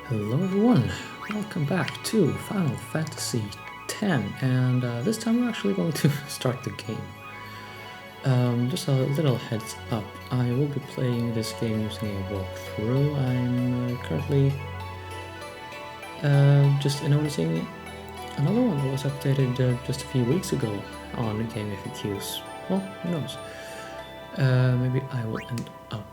Hello everyone, welcome back to Final Fantasy X, and this time we're actually going to start the game. Just a little heads up, I will be playing this game using a walkthrough. I'm currently just noticing another one that was updated just a few weeks ago on Game FAQs. Well, who knows? Maybe I will end up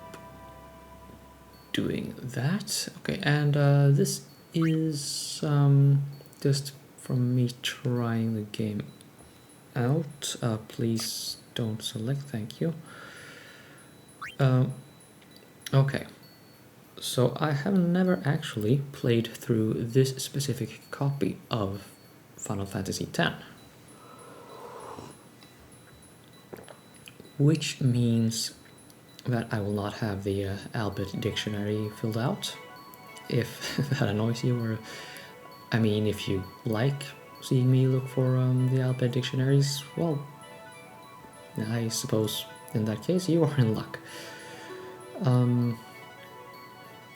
doing that. Okay, and this is just from me trying the game out. Please don't select, thank you. Okay, so I have never actually played through this specific copy of Final Fantasy X, which means that I will not have the Albert dictionary filled out, if that annoys you, or I mean, if you like seeing me look for the Albert dictionaries, well, I suppose in that case you are in luck.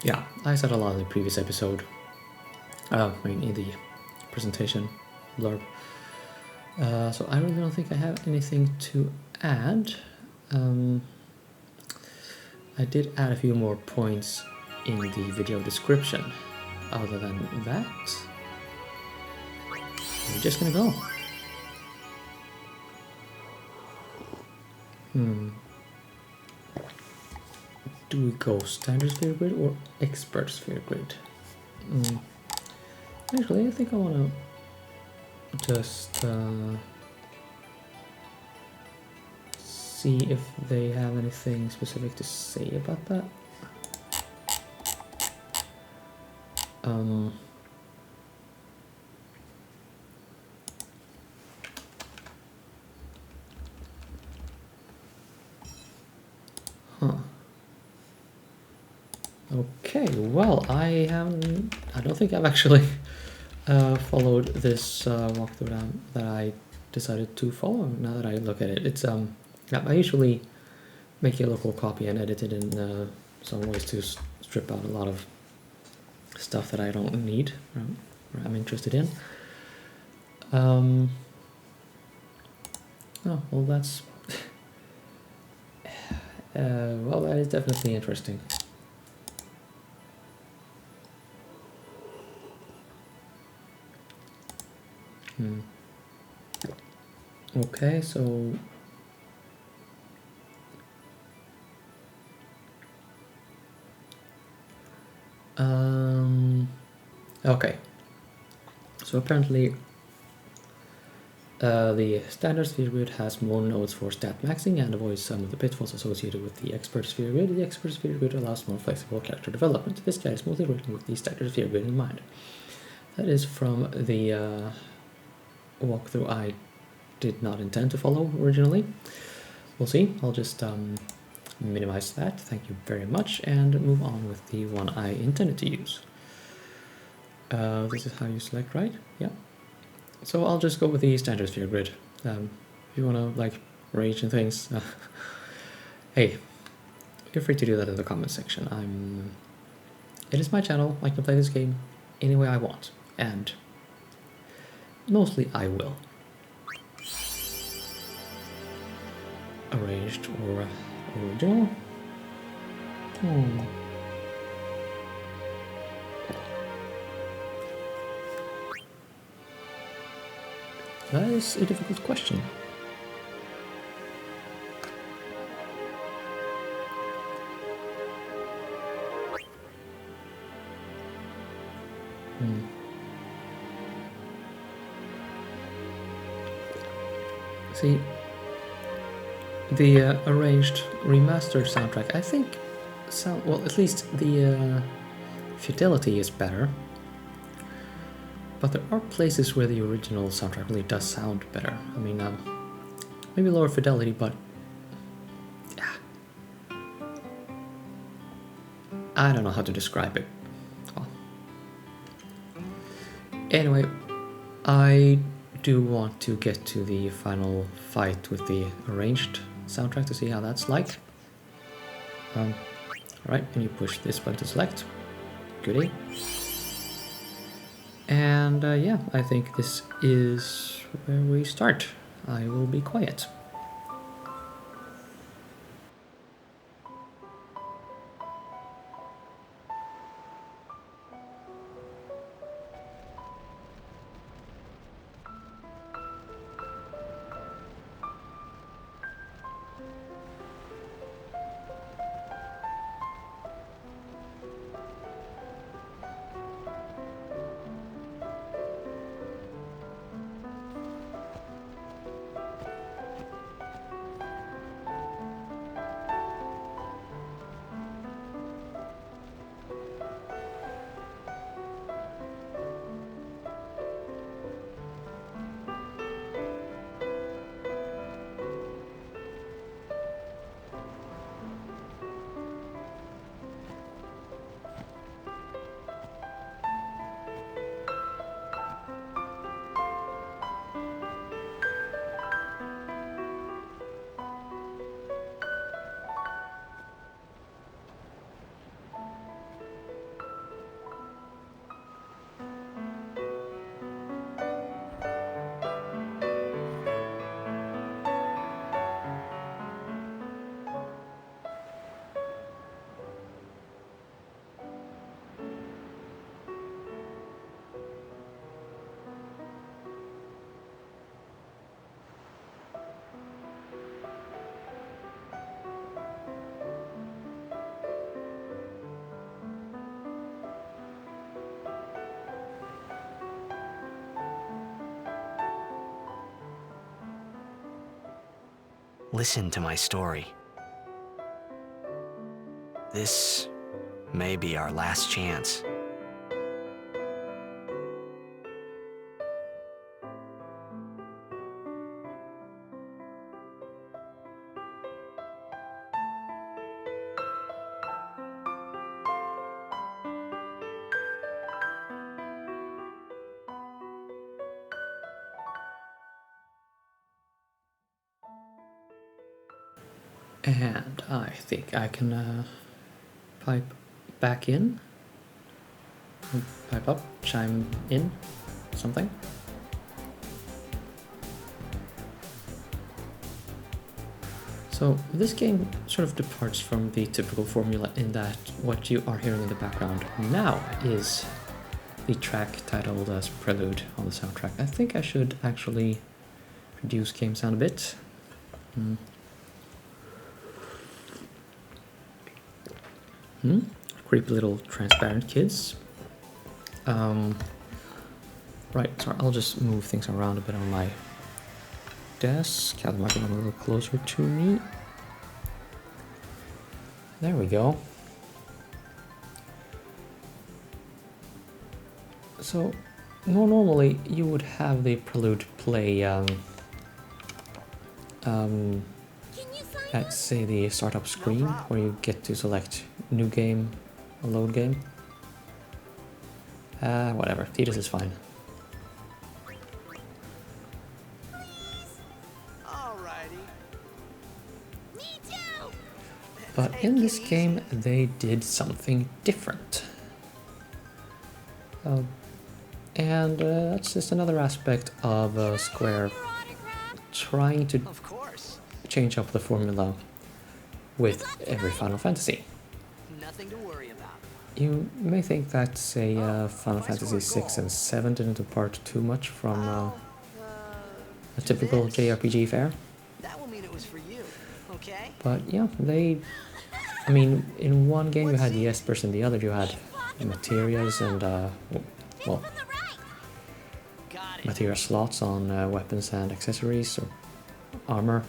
Yeah, I said a lot in the previous episode, I mean in the presentation blurb, so I really don't think I have anything to add. I did add a few more points in the video description. Other than that, we're just gonna go. Do we go standard sphere grid or expert sphere grid? Actually, I think I wanna just see if they have anything specific to say about that. Okay, well, I don't think I've actually followed this walkthrough that I decided to follow. Now that I look at it, it's I usually make a local copy and edit it in some ways to strip out a lot of stuff that I don't need or I'm interested in. Oh, well, that's well, that is definitely interesting. Okay, so okay, so apparently the standard sphere grid has more nodes for stat maxing and avoids some of the pitfalls associated with the expert sphere grid. The expert sphere grid allows more flexible character development. This guide is mostly written with the standard sphere grid in mind. That is from the walkthrough I did not intend to follow originally. We'll see. I'll just minimize that, thank you very much, and move on with the one I intended to use. This is how you select, right? Yeah. So I'll just go with the standard sphere grid. If you want to like rage and things, hey, feel free to do that in the comments section. It is my channel. I can play this game any way I want, and mostly I will. Arranged or original? That is a difficult question. See, the arranged remastered soundtrack, I think, well, at least the fidelity is better. But there are places where the original soundtrack really does sound better. I mean, maybe lower fidelity, but yeah. I don't know how to describe it. Well, anyway, I do want to get to the final fight with the arranged soundtrack to see how that's like. Alright, and you push this button to select. Goodie. And yeah, I think this is where we start. I will be quiet. Listen to my story. This may be our last chance. And I think I can pipe back in, pipe up, chime in, something. So this game sort of departs from the typical formula in that what you are hearing in the background now is the track titled as Prelude on the soundtrack. I think I should actually reduce game sound a bit. Creepy little transparent kids. Right, so I'll just move things around a bit on my desk. Have the microphone a little closer to me. There we go. So, normally you would have the prelude play at, say, the startup screen, where you get to select new game or load game. Whatever, Titus is fine. But in this game, they did something different. And that's just another aspect of Square trying to change up the formula with every Final Fantasy. Nothing to worry about. You may think that, say, Final Fantasy 6 and 7 didn't depart too much from a typical JRPG fare. That will mean it was for you, okay? But yeah, I mean, in one game you had the Espers, in the other you had materials and, well, material slots on weapons and accessories or armor.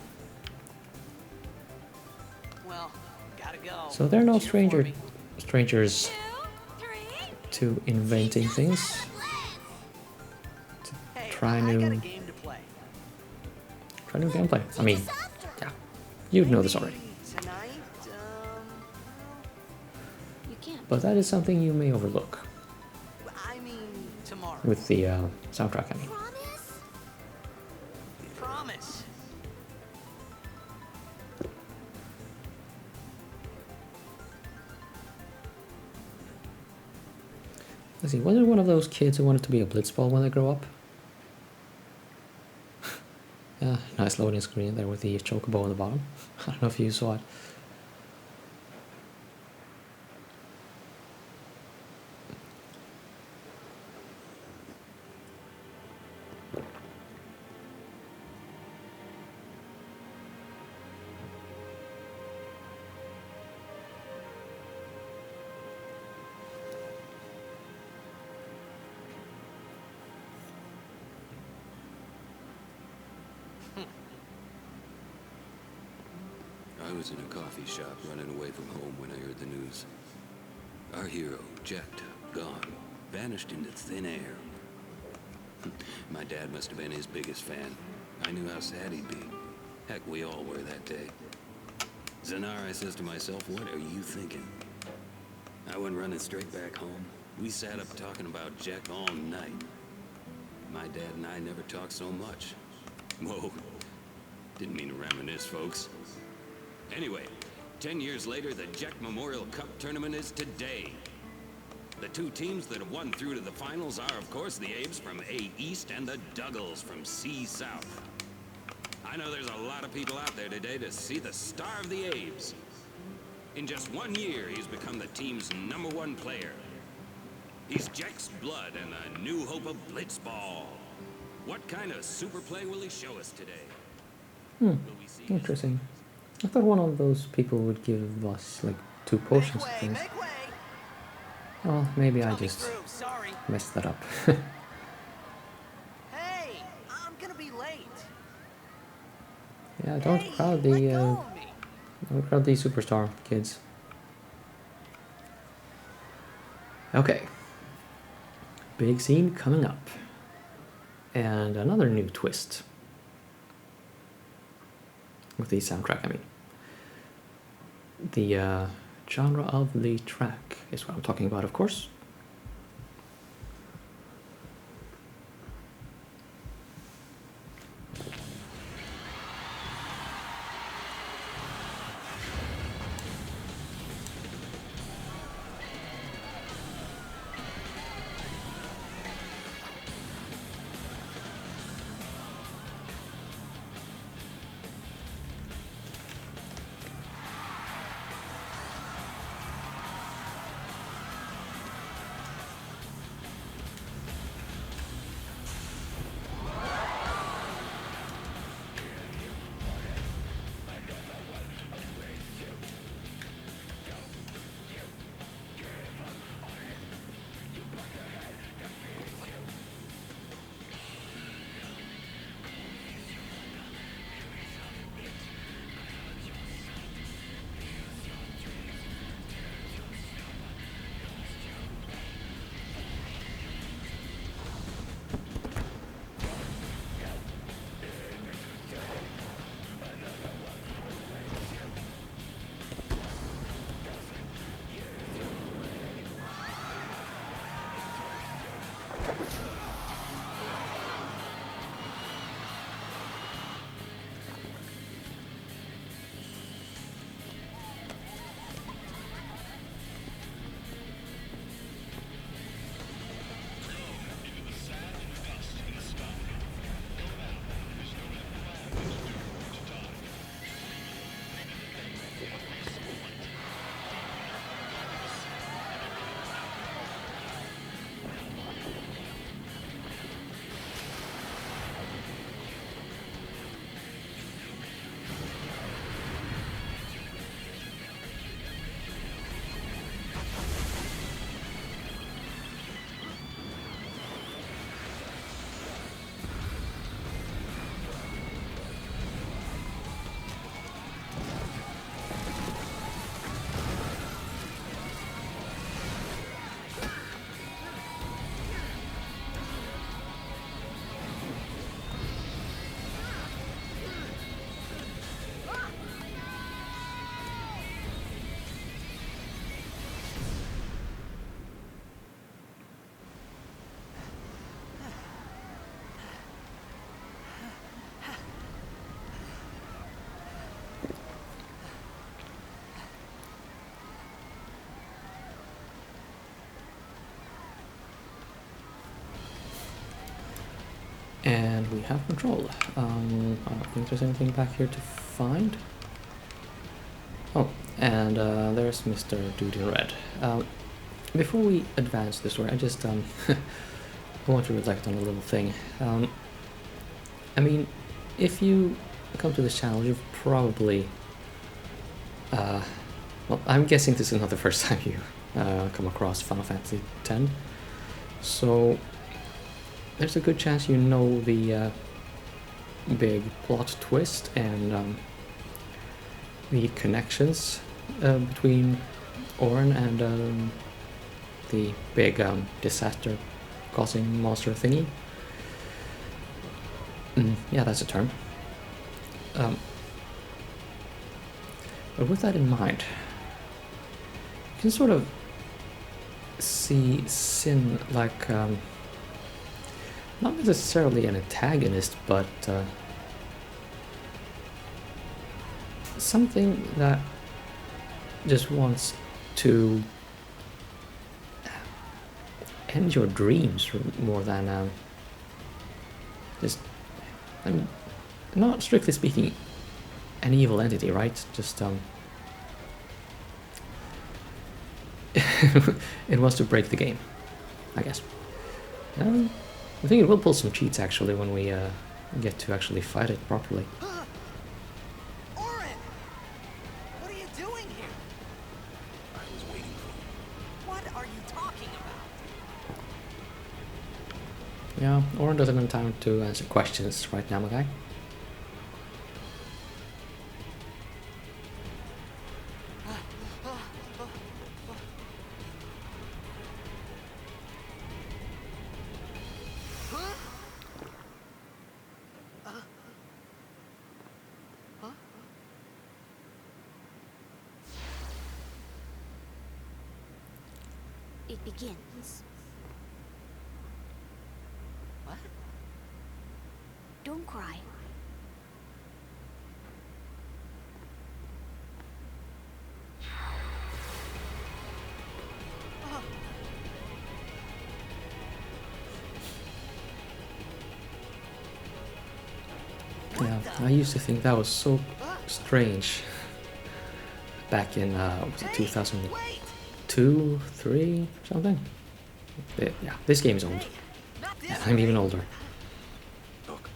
Well, gotta go. So they're no strangers to inventing things, to try new gameplay. I mean, yeah, you'd know this already. But that is something you may overlook. With the soundtrack, I mean. Promise. Let's see, was it one of those kids who wanted to be a blitzball when they grow up? Yeah, nice loading screen there with the chocobo on the bottom. I don't know if you saw it. I was in a coffee shop running away from home when I heard the news. Our hero, jacked up, gone, vanished into thin air. My dad must have been his biggest fan. I knew how sad he'd be. Heck, we all were that day. Zanar, I says to myself, what are you thinking? I went running straight back home. We sat up talking about Jack all night. My dad and I never talked so much. Whoa. Didn't mean to reminisce, folks. Anyway, 10 years later, the Jack Memorial Cup tournament is today. The two teams that have won through to the finals are, of course, the Abes from A East and the Duggles from C South. I know there's a lot of people out there today to see the star of the Abes. In just 1 year, he's become the team's #1 player. He's Jack's blood and the new hope of Blitzball. What kind of super play will he show us today? Will we see Interesting. I thought one of those people would give us like 2 potions of things. Make way! Well, maybe I Coming just through, sorry. messed that up. Hey, I'm gonna be late. Yeah, don't Hey, crowd let the go of me. don't crowd the superstar kids. Okay. Big scene coming up. And another new twist. With the soundtrack, I mean. The genre of the track is what I'm talking about, of course. And we have control. I don't think there's anything back here to find. Oh, and there's Mr. Dude in Red. Before we advance the story, I just I want to reflect on a little thing. I mean, if you come to this channel, you've probably... well, I'm guessing this is not the first time you come across Final Fantasy X. So there's a good chance you know the big plot twist and the connections between Auron and the big disaster-causing monster thingy. Yeah, that's a term. But with that in mind, you can sort of see Sin like not necessarily an antagonist, but something that just wants to end your dreams more than just, I mean, not strictly speaking an evil entity, right? Just it wants to break the game, I guess. I think it will pull some cheats actually when we get to actually fight it properly. Auron! What are you doing here? I was waiting for you. What are you talking about? Yeah, Auron doesn't have time to answer questions right now, my guy. It begins. What? Don't cry. Yeah, I used to think that was so strange back in was it 2002, 3, something? Yeah, this game is old. Not this And I'm even older. Look,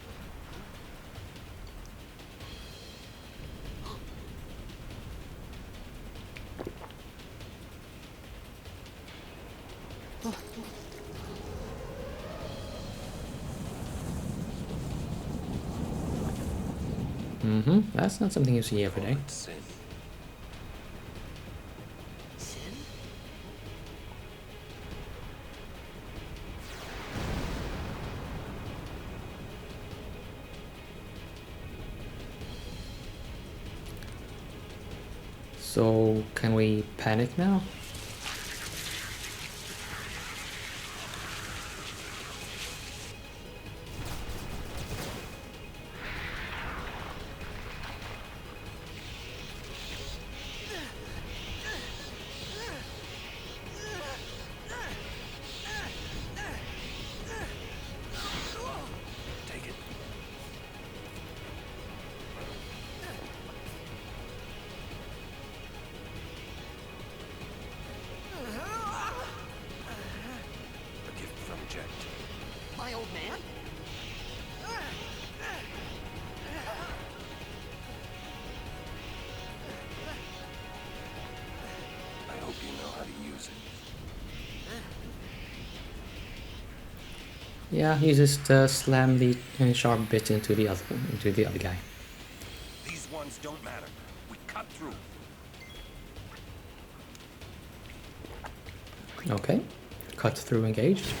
That's not something you see every day. it's Sin. Sin? So, can we panic now? Take it. A gift from Jet. My old man? I hope you know how to use it. Yeah, he just slammed the sharp bit into the other guy. These ones don't matter. We cut through. Okay, cut through engaged.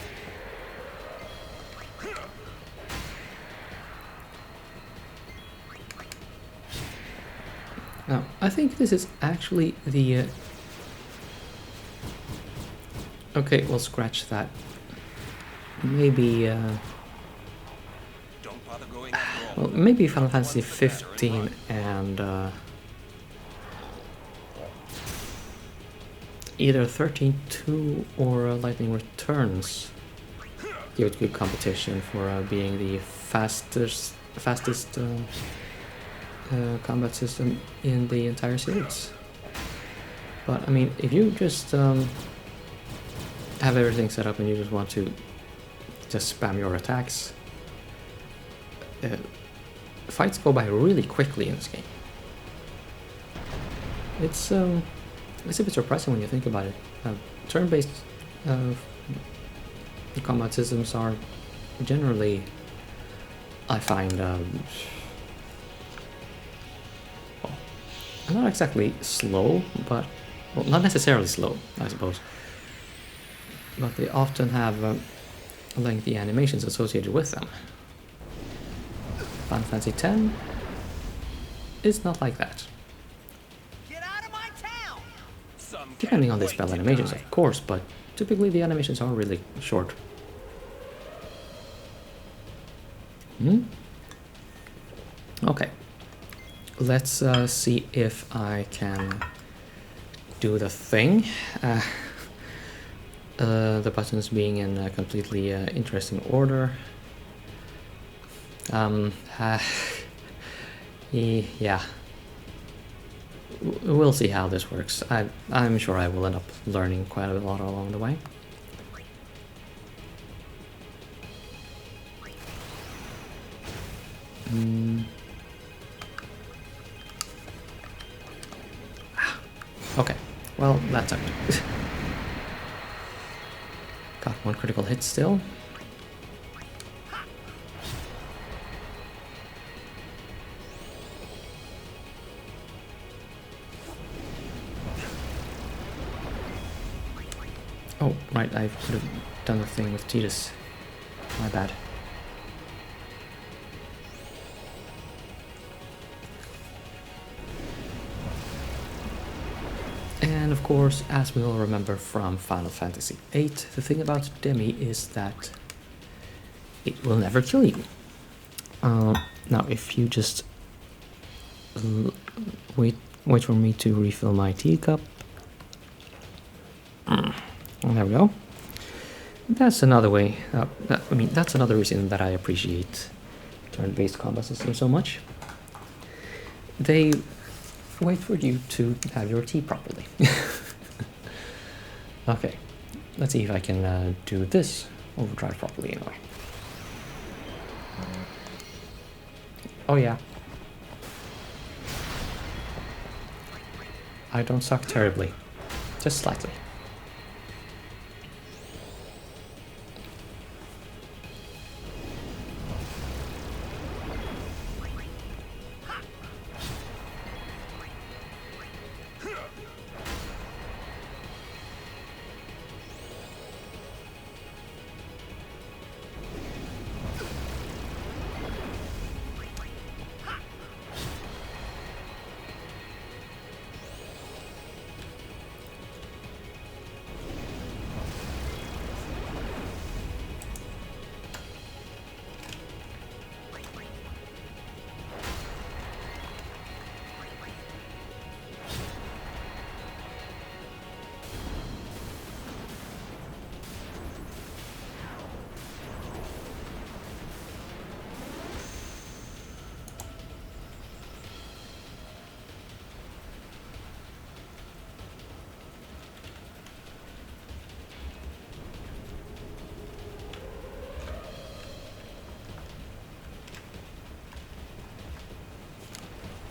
Now, I think this is actually the... Okay, we'll scratch that. Maybe, Don't bother going after all. well, maybe Final Fantasy 15 and either 13.2 or Lightning Returns give it good competition for being the fastest combat system in the entire series. But I mean, if you just have everything set up and you just want to just spam your attacks, fights go by really quickly in this game. It's a bit surprising when you think about it. Turn-based combat systems are generally, I find, well, not exactly slow, but well, not necessarily slow, I suppose. But they often have lengthy animations associated with them. Final Fantasy X is not like that. Get out of my town! Depending on the spell animations, of course, but typically the animations are really short. Okay. Let's see if I can do the thing. The buttons being in a completely interesting order. Yeah. We'll see how this works. I'm sure I will end up learning quite a lot along the way. Okay, well, that's it. Got one critical hit still. Oh, right, I could have done the thing with Tidus. My bad. And of course, as we all remember from Final Fantasy VIII, the thing about Demi is that it will never kill you. Now, if you just wait for me to refill my teacup. There we go. That's another way. I mean, that's another reason that I appreciate turn-based combat systems so much. They wait for you to have your tea properly. Okay, let's see if I can do this overdrive properly anyway. Oh yeah. I don't suck terribly, just slightly.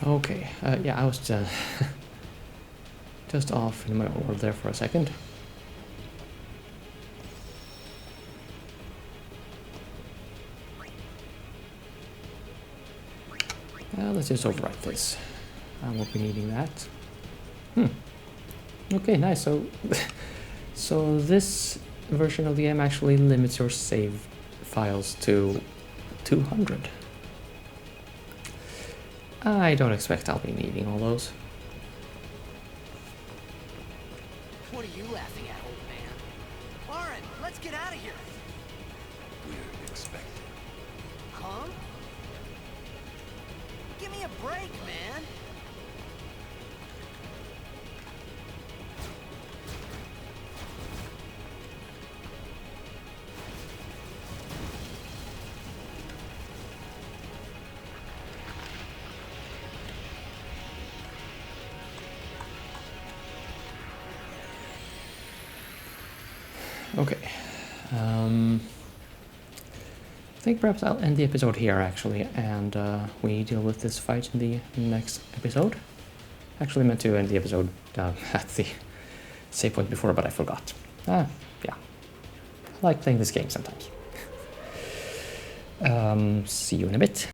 Okay, yeah, I was just off in my order there for a second. Let's just overwrite this. I won't be needing that. Okay, nice. So, so this version of the game actually limits your save files to 200. I don't expect I'll be needing all those. What are you laughing at, old man? Lauren, let's get out of here. We're expected. Huh? Give me a break, man. Okay. I think perhaps I'll end the episode here, actually, and we deal with this fight in the next episode. Actually meant to end the episode at the save point before, but I forgot. Yeah. I like playing this game sometimes. See you in a bit.